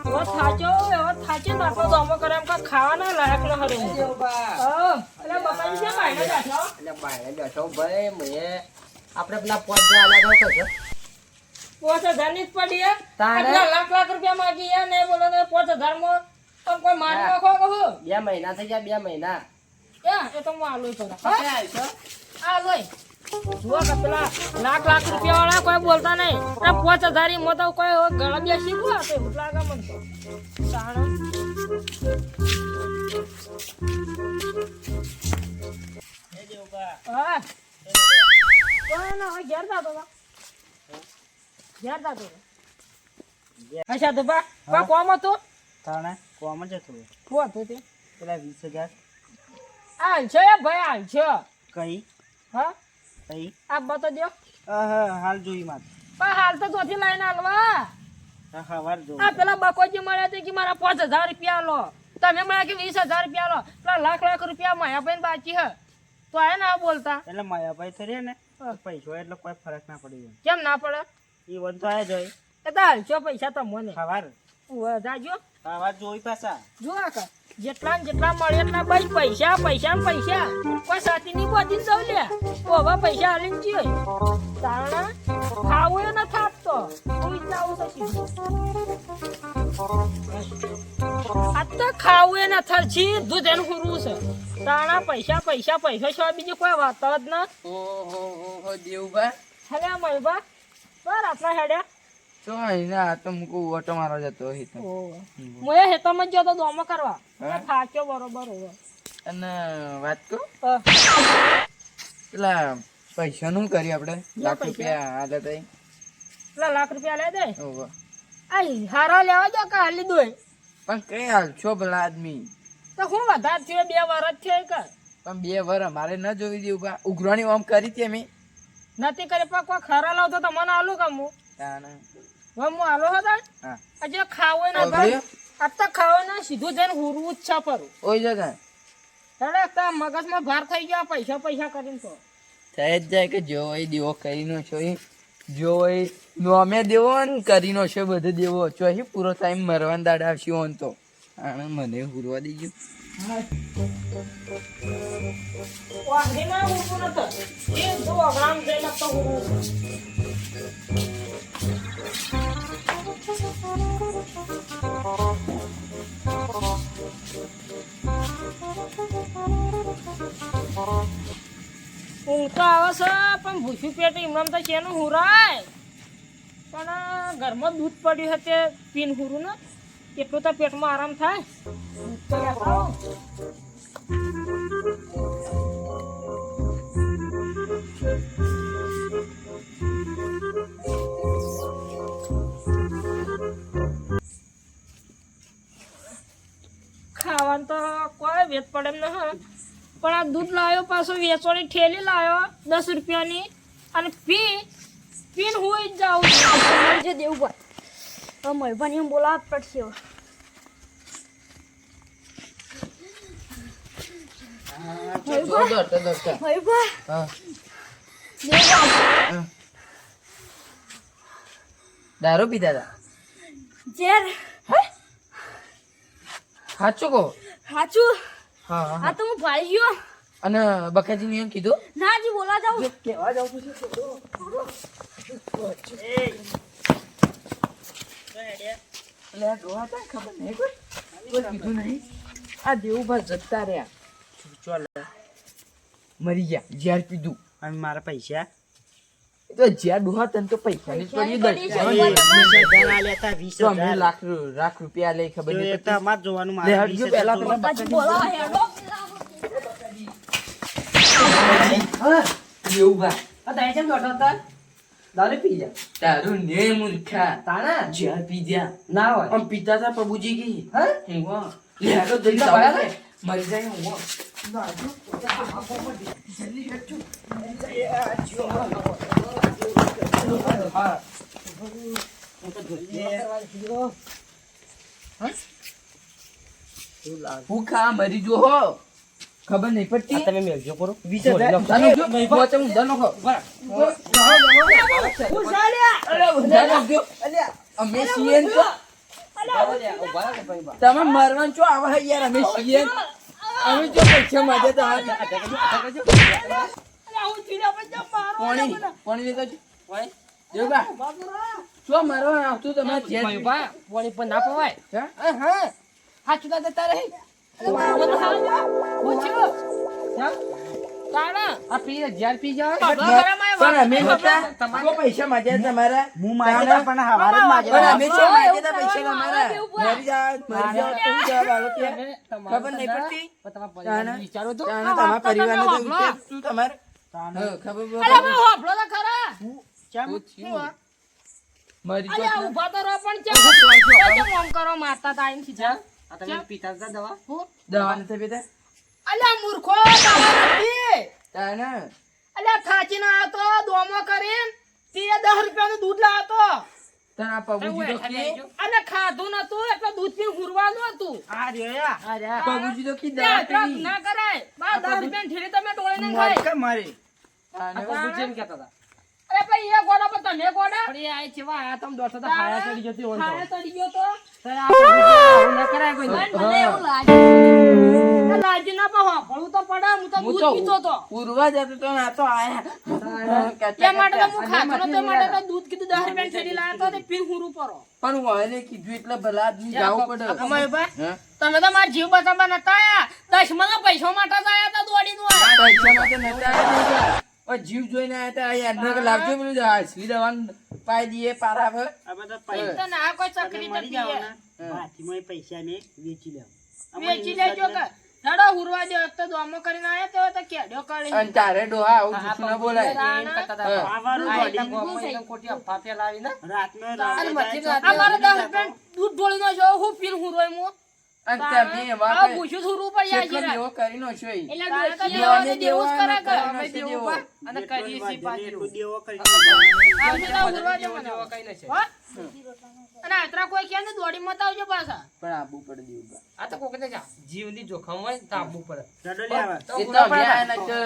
એવો થાચો ને આપણો દોમો કરે એમ કાંઈ ખાવાના લાયક ન હરે હું. એટલે બપાજી છે બાયણે બેઠો. એટલે બાયણે બેઠો ભાઈ મને આપણે પેલા પોચ આલા તો કશો 5000 ની જ પડી હે. તારે? આટલા લાખ રૂપિયા માંગી હે ને બોલો ને 5000 માં તમે કોઈ મારી નાખો કહું. 2 મહિના થઈ ગયા 2 મહિના એ તો હું આલું છું. આપણે આવશો આ લોય જુઓ કે પેલા લાખ રૂપિયા વાળા કોઈ બોલતા નહીં. 5000 માં તો કોઈ ગળા બેસી ગયું હશે એવું લાગે મને તો. તાણે હા કોઈ ના હોય ઘેર જાતો હતા. ઘેર જાતો હતો. અચ્છા તો બા કોમ હતું તાણે કોમ જ હતું શું હતું તે પેલા 20000 હાલ છે ભાઈ હાલ છે. કઈ હા કઈ આ બતો દો હાલ જોઈ માત પણ હાલ તો ચોથી લાઈન હાલવા. હવાર જો આ પેલા બકોજી મળ્યા તે કે મારા 5000 રૂપિયા લો તમે મળ્યા કે 20000 રૂપિયા લો પેલા લાખ રૂપિયા માયા ભાઈ બાકી હે તો આ ના બોલતા એટલે માયાભાઈ થઈ રહ્યા ને પૈસો એટલે કોઈ ફરક ના પડી જાય કેમ ના પડે એ વન તો આયા જોઈ એ તો હાલ છો પૈસા તો મને હવાર જાજો હવાર જોઈ પાછા જુઓ કે જેટલા ને જેટલા મળે એટલા ભાઈ પૈસા પૈસા ને પૈસા કોઈ સાથી ની બોધી જવું લે ઓવા પૈસા હાલીને જીવે તારણા ખાવું એ ન થાપતો કોઈ જાવું તો સીધું આ તો ખાવું એ ન થાય સીધું તેનું પૂરું છે તારણા પૈસા પૈસા પૈસા છો બીજી કોઈ વાત જ ના. ઓહો દેવભા હેલે મયુભા બર આટલા હેડ્યા તો એના તો મુકુ ઓટો મારવા જતો હી તો મોએ હેતામાં જતો દોમો કરવા મને થાક્યો બરોબર હોવે. અને વાત કો હા. પેલા પૈસા નું કરી આપણે લાખ રૂપિયા આલે તઈ પેલા લાખ રૂપિયા લે દે ઓહો આ હારા લેવા દો કે હાલી દોય પણ કઈ હાલ છો ભલા આદમી તો હું વધારે થયો 2 વર્ષ થયો કે પણ 2 વર અમારે ન જોવી દેવું બા ઉઘરાણી ઓમ કરી હતી અમે નથી કરે પણ કોઈ ખરા લાવતો તો મને આલું કે હું તાણે હું આલો હતા હા આજે ખાવું ના થાય આ તો ખાવું ના સીધું જઈને હુરવું જ છે પરું ઓય જતા હેડે તો મગજમાં ભાર થઈ ગયો પૈસા પૈસા કરીને તો થઈ જ જાય કે જો એ દેવો કરીને છો એ જો એ નોમે દેવો ને કરીને છે બધું દેવો છો એ પૂરો ટાઈમ મરવાન દાડા આવશે ઓન તો આને મને હુરવા દીજો વાઘરી ના હુરવું નતો એ જો અગરામ જઈને તો હુરવું ઊંઘ તો આવે છે પણ ભૂસું પેટ એમનામ તો શેનું હુરાય પણ ઘરમાં દૂધ પડ્યું છે તે પીન હુરું ને એટલું તો પેટમાં આરામ થાય દૂધ તો લેતા આવો. ખાવાનું તો કોઈ વેત પડે એમ ન હોય પણ આ દૂધ લાવ્યો પાછો વેચવાની ઠેલી લાવ્યો 10 રૂપિયાની અને પીન હું જ જાઉં જે દેવભાઈ મહેરબાની એમ બોલાવવા પડશે હવે. મહેરબાઈ હા દેવભાઈ દારૂ પીતા હતા ઝેર સાચું કહો સાચું હા આ હા તો હું ભાઈ ગયો અને બકાજી એમ કીધું ના જી બોલા જાઉં કેવા જાવ છું એટલે આ જોવા તા ખબર નહીં કોઈ કીધું નહીં આ દેવુભા જતા રહ્યા ચાલ મરી ગયા ઝેર પીધું અને મારા પૈસા તો ઝેર ડોહા તને તો પૈસાની પડી દઈ લેતા તો અમે લાખ રૂપિયા લઈ ખબર નહીં પડતી. અમાર જોવાનું લે મારે હટજો પહેલા પેલા પછી બોલા હેડો દેવુભા દારૂ પી જા તારું ને મૂર્ખા તાણા ઝેર પી જા ના હોય આમ પીતા તા પ્રભુજી કી હા વાહ લે હેડો જલ્દી દવા મરી જાય હું ભૂખા મરી જો હો ખબર નહીં પડતી તમે મેલજો કરો 20,000 ઉસાડ્યા અરે અમે છીએ ને તો તમે મરવાનું છો આવા હે યાર અમે છીએ ને. અમે જો પૈસા માંગે તો હાથ પાણી લેતો છો. દેવબા શું મરવા આવતું તમે જે પાણી પણ ના પવાય હા હા હાચું દાદા તારે આ પી જ્યાર પી જાવ પણ અમે નતા તો પૈસા માંગ્યા તમારા હું માગેલા પણ હવારે જ પણ માગેલા. અમે શું માંગ્યા તા પૈસા તમારા મરી જાઓ તું જા બાલો કે ખબર નહીં પડતી વિચારો તો તાણે તમારા પરિવારને તો વિચાર તું તમારે તાણે. હા, ખબર અલા પડે. ભાઈ હોભળો તો ખરા ચમ? મરી અલા જાઓ ઊભા તો રહો પણ કેમ આમ કરો મારતા તા આઈને સીધા આ તમે પીતા હતા દવા હું દવા નથી પીતા અલા મૂર્ખો દવા નથી તાણે અલ્યા થાચી ના આવતો દોમો કરીને તે 10 રૂપિયાનું દૂધ લાવતો તારા પબુજી તો કી અને ખાધું નતું એટલે દૂધ પી હુરવાનું હતું આ રહ્યો યા. પબુજી તો કી દવા પીવી ના કરાય બા 10 રૂપિયાની ઠેલી તમે ટોળે ને મારી ખાય કે મારી. તાણે અરે ભાઈ એ ગોડા પર તમે ગોડા અરે આ છેવા આ તમ દોડતા તા ખાયા ચડી જતી હોય ખાયા ચડી ગયો તો આવું ના કરાય કોઈ મને એવું લાગે લાજી ના પાવા ભણું તો પડે હું તો દૂધ પીતો તો પૂર્વા જતો તો ના તો આયા એ માટે તો હું ખાતો નતો એ માટે તો દૂધ કીધું 10 રૂપિયાની ઠેલી લાવ્યો તો તે પી હુરું પરો પણ હું એને કીધું એટલે ભલા આદમી જાવું પડે અમારે ભાઈ હા? તમે તો મારા જીવ બચાવવા નતા આયા દશમના પૈસા માટે જ આયા તા દોડીને આયા. પૈસા માટે નતા આવ્યા. ઓય જીવ જોઈને આયા તા યાર નકર લાવજો પેલું અસલી દવાનું પાઈ દઈએ પારાવે આ બધા તો પૈસા ના કોઈ ચકરી મરી તો જાવ પીએ. ને ભાથીમાં પૈસા ને વેચી લેવ. વેચી લેજો કે હેડો હુરવા દે એક તો દોમો કરીને આયા તો તો કેડ્યો કરી અને તારે ડોહા આવું જૂઠું ના બોલાય હા. આવાનું દોડી. રાતનો રાવણે જાય અમારે 10 રૂપિયા દૂધ ઢોળીનો છો હું પીર હુરોય મુ અને તમે એવા આ કઈ પૂછ્યું હુરું પર યા કેટલો જીરા દેવો કરી નો છો ઈ? એટલે તો દેવાને દેવું જ કરે કે દેવાનો અમે દેવો. દેવું પા અને એટલો કરીએ છીએ વાંધો નહીં, એટલું દેવો કરી આ બધા હુરવા દે મને હો? અને આતરા કોઈ કે ને દોડી મત આવજો પાછા પણ આબુ પડે દેવું આ તો કોકને જા જીવની જોખમ હોય તો આપવું પડે ચડો લે આવા. એ તો વ્યાય ના છે.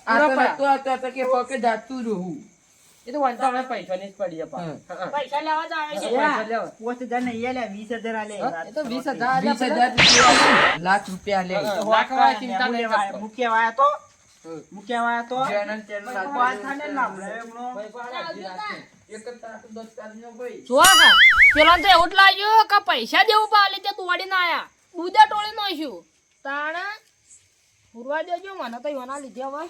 આ તો નતો આવતો તો કે હોકે જાતું રહું એ તો વાંધો હવે પૈસા ની જ પડી હા. પૈસા લેવા જ આવે છે યા, 5,000 નહીં આલ્યા, 20,000 આલ્યા. એ તો 20,000 20,000 રૂપિયા લાખ રૂપિયા લે લાખવા ચિંતા નહીં કરતો મૂક્યા તો મૂક્યા તો ચેનલ ચેનલ પાછાને લાભ એમનો. એક જ તારું 10 તારીખનો ભાઈ જોવા કા પેલા તો એવું જ લાગ્યું કે પૈસા દેવું પાલે તે દોડીને આયા દૂધે ટોળી નાખ્યું તાણે પૂરવા દેજો મને તો એના લીધે હવે